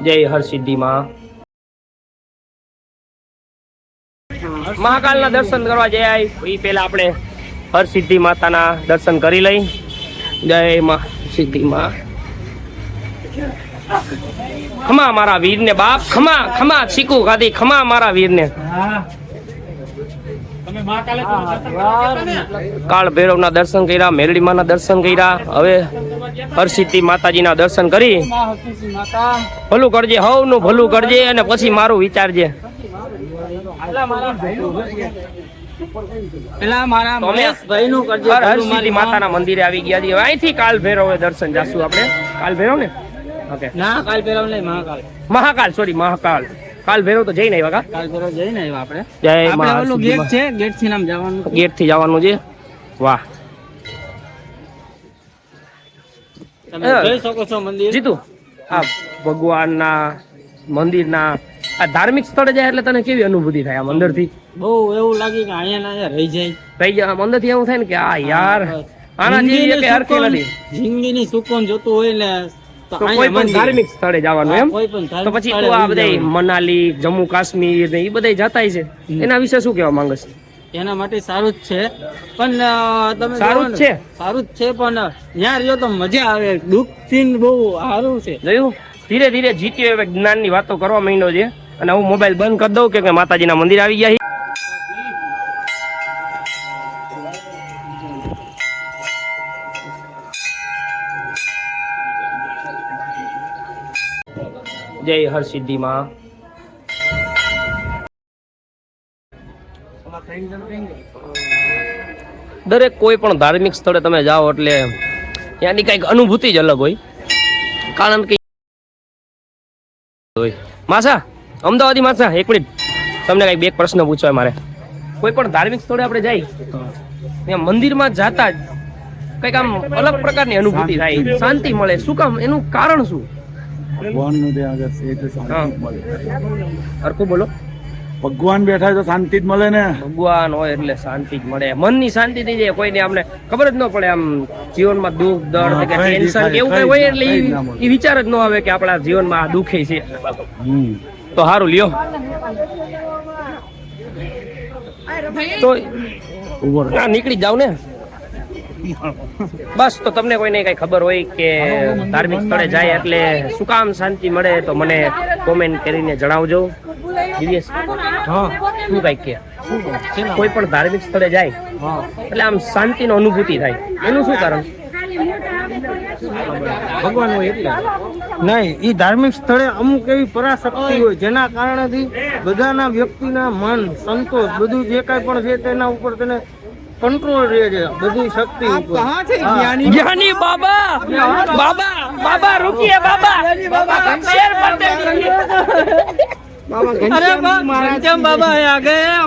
જય હરસિદ્ધિ માં મહાકાલના દર્શન કરવા જઈ એ પહેલા આપણે હરસિદ્ધિ માતાના દર્શન કરી લઈ. જય માં સિદ્ધિ માં. ખમા મારા વીરને બાપ, ખમા ખમા ચીકુ ખાધી, ખમા મારા વીરને. કાળ ભૈરવના દર્શન કર્યા, મેરડી માના દર્શન કર્યા. હવે હરસિદ્ધિ માતાજીના દર્શન કરી ભલું કરજે, હવનું ભલું કરજે અને પછી મારું વિચારજે. હરસિદ્ધિ માતાના મંદિરે આવી ગયા છીએ. અહીંથી કાલ ભૈરવ દર્શન જાશું આપણે. કાલ ભૈરવ ને ઓકે ના, કાલ ભૈરવ નહીં, મહાકાલ. મહાકાલ સોરી, મહાકાલ. કાલ ભૈરવ તો જઈને આવ્યા. કાલ ભૈરવ જઈને આવ્યા આપણે. જય માં. ગેટ છે, ગેટ થી નામ જવાનું, ગેટ થી જવાનું છે. વાહ, તમે જોઈ શકો છો મંદિર. જીતુ, આ ભગવાનના મંદિરના આ ધાર્મિક સ્થળે જાય એટલે તને કેવી અનુભૂતિ થાય આમ અંદર થી? બહુ એવું લાગે કે અહીંયા રહી જાય અંદર થી. એવું થાય ને કે આ યાર આના જેવી કે હરખી નથી જિંદગીની સુકૂન જોતું હોય ને તો કોઈ પણ ધાર્મિક સ્થળે જવાનું એમ. તો પછી તું આ બધા મનાલી, જમ્મુ કાશ્મીર ને એ બધા જતાય છે, એના વિશે શું કહેવા માંગે છે? એના માટે સારું જ છે, પણ તમે સારું જ છે, સારું જ છે, પણ ત્યાં રહ્યો તો મજા આવે. દુઃખ થી બહુ સારું છે. જોયું, ધીરે ધીરે જીત્યો હવે જ્ઞાન ની વાતો કરવા માંડ્યો છે. અને હું મોબાઈલ બંધ કરી દઉં કે માતાજીના મંદિર આવી ગયા. જય હરસિદ્ધિ માં. દરેક કોઈ પણ ધાર્મિક સ્થળે તમે જાઓ એટલે ત્યાંની કઈક અનુભૂતિ જ અલગ હોય. કારણ કે માસા, અમદાવાદી માસા, એક મિનિટ તમને કઈક બે પ્રશ્ન પૂછવા મારે. કોઈ પણ ધાર્મિક સ્થળે આપણે જાય ત્યાં મંદિરમાં જાતા જ કઈક આમ અલગ પ્રકારની અનુભૂતિ થાય, શાંતિ મળે. શું કામ? એનું કારણ શું? ભગવાનનું ત્યાં આગળ છે એટલે શાંતિ મળે. હરખું બોલો. ભગવાન બેઠા તો શાંતિ જ મળે ને. ભગવાન હોય એટલે શાંતિ જ મળે, મનની શાંતિ થઈ જાય. કોઈને આપણે ખબર જ ન પડે આમ જીવનમાં દુઃખ, દર્દ કે ટેન્શન કે એવું કઈ હોય એટલે એ વિચાર જ ન આવે કે આપણા જીવનમાં આ દુઃખી છે. તો સારું લ્યો. તો નીકળી જાવ ને બસ. તો તમને કોઈને કઈ ખબર હોય કે ધાર્મિક સ્થળે જાય એટલે શું કામ શાંતિ મળે તો મને કોમેન્ટ કરીને જણાવજો. દિવ્યેશ, હા શું કઈક કે કોઈ પણ ધાર્મિક સ્થળે જાય એટલે આમ શાંતિનો અનુભૂતિ થાય, એનું શું કારણ? ભગવાન હોય એટલે નહીં. એ ધાર્મિક સ્થળે અમુક એવી પરાશક્તિ હોય જેના કારણેથી બધાના વ્યક્તિના મન, સંતોષ બધું જે કાંઈ પણ છે તેના ઉપર તેને કંટ્રોલ રહે છે, બધી શક્તિ. જ્ઞાની બાબા, બાબા, બાબા રૂકીએ બાબા. અરે બાબા આ ગયા.